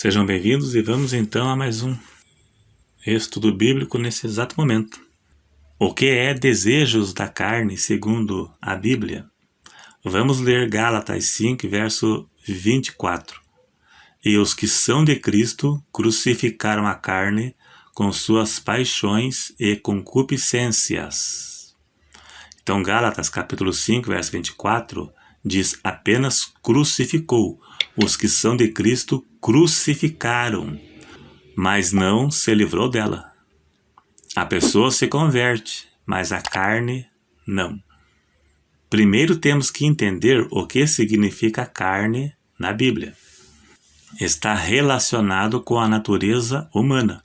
Sejam bem-vindos e vamos então a mais um estudo bíblico nesse exato momento. O que é desejos da carne segundo a Bíblia? Vamos ler Gálatas 5, verso 24. E os que são de Cristo crucificaram a carne com suas paixões e concupiscências. Então Gálatas capítulo 5, verso 24 diz apenas crucificou. Os que são de Cristo crucificaram, mas não se livrou dela. A pessoa se converte, mas a carne não. Primeiro temos que entender o que significa carne na Bíblia. Está relacionado com a natureza humana.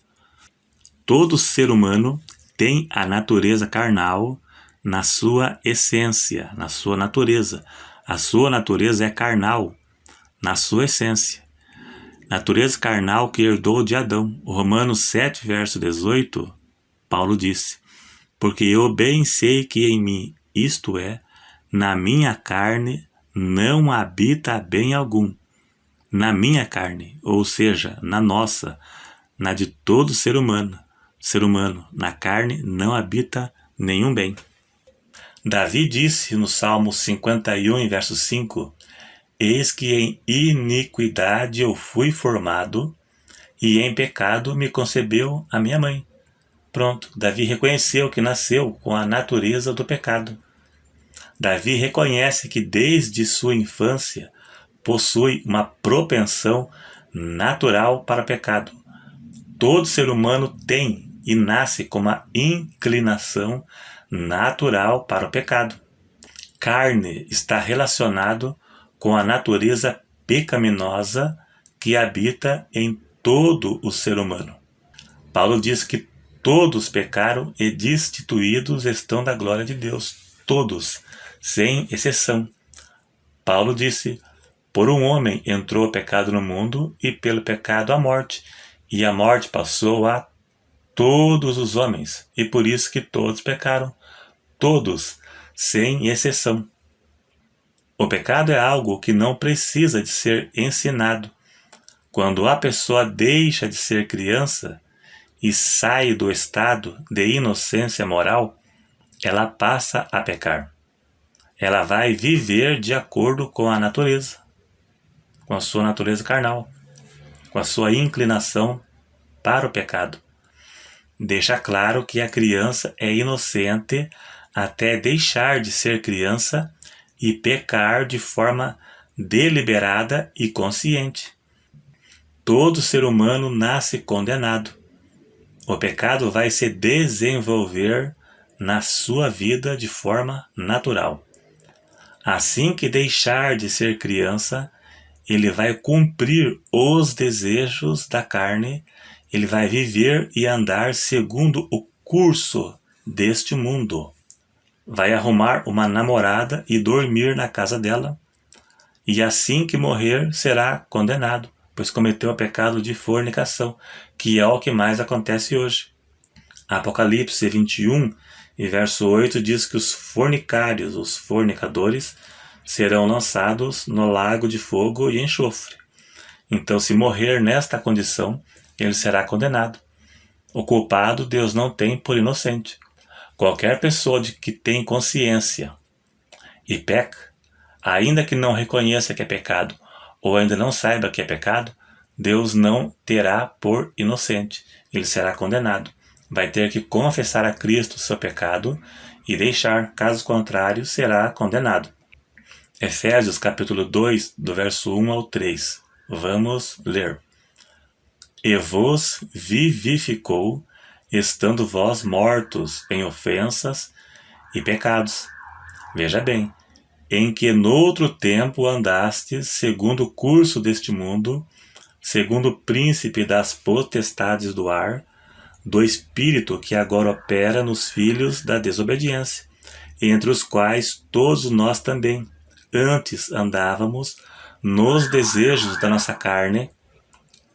Todo ser humano tem a natureza carnal na sua essência, na sua natureza. A sua natureza é carnal, na sua essência. Natureza carnal que herdou de Adão. Romanos 7, verso 18, Paulo disse: porque eu bem sei que em mim, isto é, na minha carne, não habita bem algum. Na minha carne, ou seja, na nossa, na de todo ser humano, na carne não habita nenhum bem. Davi disse no Salmo 51, verso 5, eis que em iniquidade eu fui formado, e em pecado me concebeu a minha mãe. Pronto, Davi reconheceu que nasceu com a natureza do pecado. Davi reconhece que desde sua infância possui uma propensão natural para o pecado. Todo ser humano tem e nasce com uma inclinação natural para o pecado. Carne está relacionado com a natureza pecaminosa que habita em todo o ser humano. Paulo diz que todos pecaram e destituídos estão da glória de Deus. Todos, sem exceção. Paulo disse: por um homem entrou o pecado no mundo, e pelo pecado a morte. E a morte passou a todos os homens, e por isso que todos pecaram. Todos, sem exceção. O pecado é algo que não precisa de ser ensinado. Quando a pessoa deixa de ser criança e sai do estado de inocência moral, ela passa a pecar. Ela vai viver de acordo com a natureza, com a sua natureza carnal, com a sua inclinação para o pecado. Deixa claro que a criança é inocente até deixar de ser criança e pecar de forma deliberada e consciente. Todo ser humano nasce condenado. O pecado vai se desenvolver na sua vida de forma natural. Assim que deixar de ser criança, ele vai cumprir os desejos da carne, ele vai viver e andar segundo o curso deste mundo. Vai arrumar uma namorada e dormir na casa dela, e assim que morrer será condenado, pois cometeu o pecado de fornicação, que é o que mais acontece hoje. Apocalipse 21, e verso 8 diz que os fornicários, os fornicadores, serão lançados no lago de fogo e enxofre. Então, se morrer nesta condição, ele será condenado. O culpado Deus não tem por inocente. Qualquer pessoa que tem consciência e peca, ainda que não reconheça que é pecado, ou ainda não saiba que é pecado, Deus não terá por inocente. Ele será condenado. Vai ter que confessar a Cristo o seu pecado e deixar, caso contrário, será condenado. Efésios capítulo 2, do verso 1 ao 3. Vamos ler. E vos vivificou, estando vós mortos em ofensas e pecados. Veja bem, em que noutro tempo andastes segundo o curso deste mundo, segundo o príncipe das potestades do ar, do espírito que agora opera nos filhos da desobediência, entre os quais todos nós também antes andávamos nos desejos da nossa carne,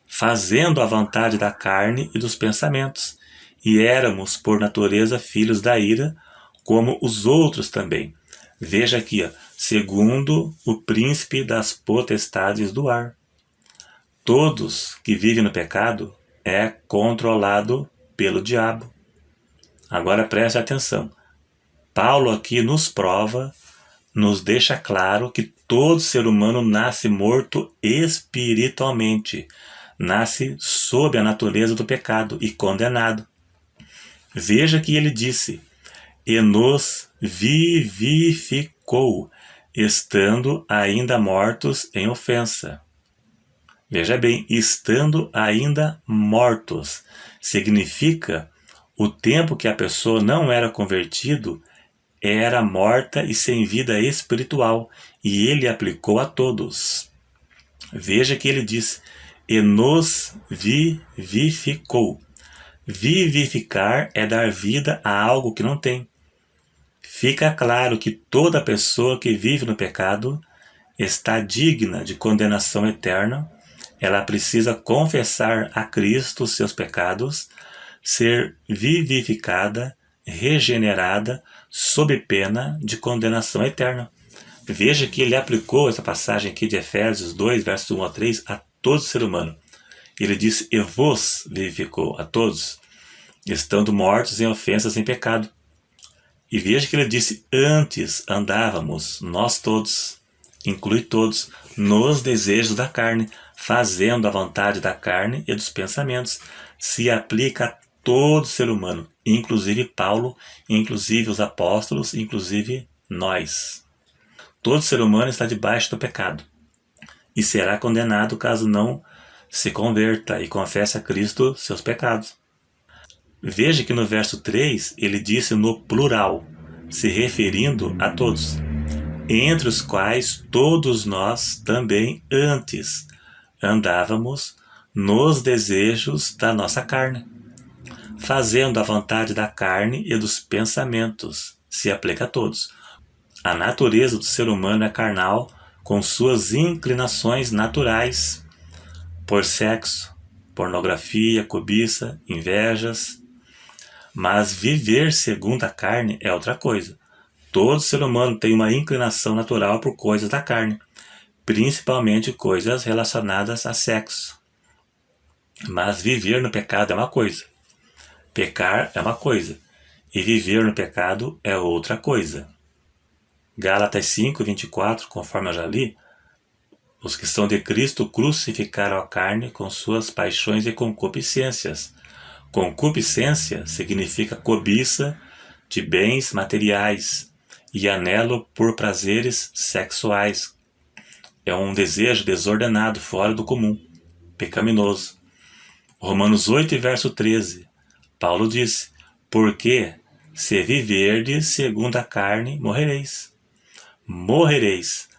fazendo a vontade da carne e dos pensamentos, e éramos por natureza filhos da ira, como os outros também. Veja aqui, segundo o príncipe das potestades do ar. Todos que vivem no pecado é controlado pelo diabo. Agora preste atenção. Paulo aqui nos prova, nos deixa claro que todo ser humano nasce morto espiritualmente, nasce sob a natureza do pecado e condenado. Veja que ele disse, e nos vivificou, estando ainda mortos em ofensa. Veja bem, estando ainda mortos, significa o tempo que a pessoa não era convertido, era morta e sem vida espiritual, e ele aplicou a todos. Veja que ele diz, e nos vivificou. Vivificar é dar vida a algo que não tem. Fica claro que toda pessoa que vive no pecado está digna de condenação eterna. Ela precisa confessar a Cristo os seus pecados, ser vivificada, regenerada, sob pena de condenação eterna. Veja que ele aplicou essa passagem aqui de Efésios 2, versos 1 a 3, a todo ser humano. Ele disse, e vos vivificou, a todos, estando mortos em ofensas em pecado. E veja que ele disse, antes andávamos, nós todos, inclui todos, nos desejos da carne, fazendo a vontade da carne e dos pensamentos. Se aplica a todo ser humano, inclusive Paulo, inclusive os apóstolos, inclusive nós. Todo ser humano está debaixo do pecado e será condenado caso não se converta e confesse a Cristo seus pecados. Veja que no verso 3 ele disse no plural, se referindo a todos, entre os quais todos nós também antes andávamos nos desejos da nossa carne, fazendo a vontade da carne e dos pensamentos, se aplica a todos. A natureza do ser humano é carnal, com suas inclinações naturais, por sexo, pornografia, cobiça, invejas. Mas viver segundo a carne é outra coisa. Todo ser humano tem uma inclinação natural por coisas da carne, principalmente coisas relacionadas a sexo. Mas viver no pecado é uma coisa. Pecar é uma coisa. E viver no pecado é outra coisa. Gálatas 5, 24, conforme eu já li, os que são de Cristo crucificaram a carne com suas paixões e concupiscências. Concupiscência significa cobiça de bens materiais e anelo por prazeres sexuais. É um desejo desordenado, fora do comum, pecaminoso. Romanos 8, verso 13, Paulo disse, porque se viverdes segundo a carne, morrereis. Morrereis.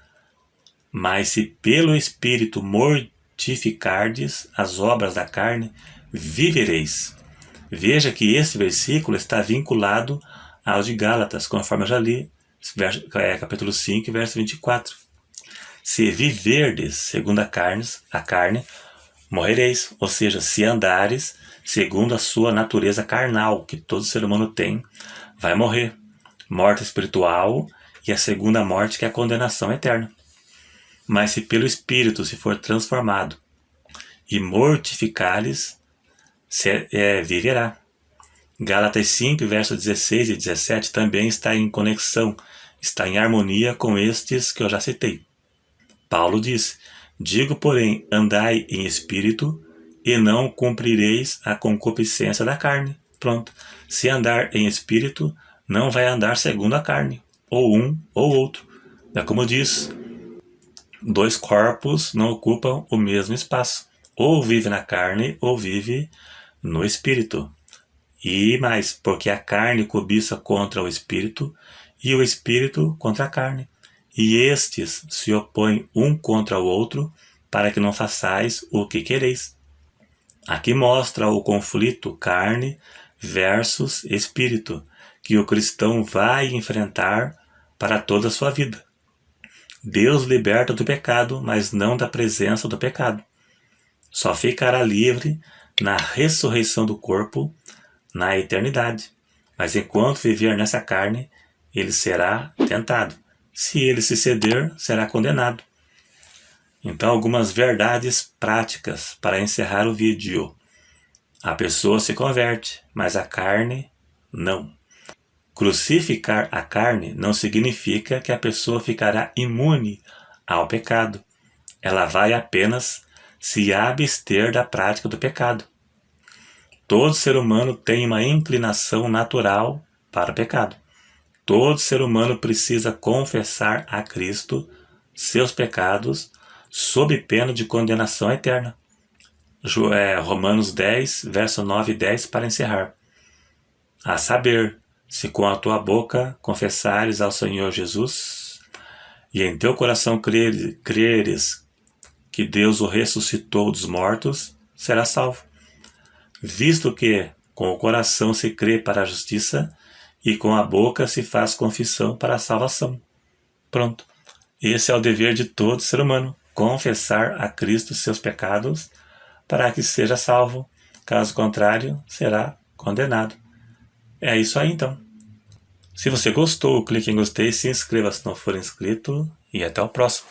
Mas se pelo Espírito mortificardes as obras da carne, vivereis. Veja que esse versículo está vinculado ao de Gálatas, conforme eu já li, capítulo 5, verso 24. Se viverdes segundo a carne, morrereis. Ou seja, se andares segundo a sua natureza carnal, que todo ser humano tem, vai morrer. Morte espiritual e a segunda morte, que é a condenação eterna. Mas se pelo Espírito se for transformado e mortificares, viverá. Gálatas 5, versos 16 e 17 também está em conexão, está em harmonia com estes que eu já citei. Paulo diz, digo, porém, andai em espírito e não cumprireis a concupiscência da carne. Pronto. Se andar em espírito, não vai andar segundo a carne, ou um ou outro. É como diz, dois corpos não ocupam o mesmo espaço. Ou vive na carne, ou vive no espírito. E mais, porque a carne cobiça contra o espírito, e o espírito contra a carne. E estes se opõem um contra o outro, para que não façais o que quereis. Aqui mostra o conflito carne versus espírito, que o cristão vai enfrentar para toda a sua vida. Deus liberta do pecado, mas não da presença do pecado. Só ficará livre na ressurreição do corpo, na eternidade. Mas enquanto viver nessa carne, ele será tentado. Se ele se ceder, será condenado. Então, algumas verdades práticas para encerrar o vídeo. A pessoa se converte, mas a carne não. Crucificar a carne não significa que a pessoa ficará imune ao pecado. Ela vai apenas se abster da prática do pecado. Todo ser humano tem uma inclinação natural para o pecado. Todo ser humano precisa confessar a Cristo seus pecados sob pena de condenação eterna. Romanos 10, verso 9 e 10 para encerrar. A saber, se com a tua boca confessares ao Senhor Jesus e em teu coração creres que Deus o ressuscitou dos mortos, serás salvo. Visto que com o coração se crê para a justiça e com a boca se faz confissão para a salvação. Pronto. Esse é o dever de todo ser humano, confessar a Cristo seus pecados para que seja salvo. Caso contrário, será condenado. É isso aí então. Se você gostou, clique em gostei, se inscreva se não for inscrito e até o próximo.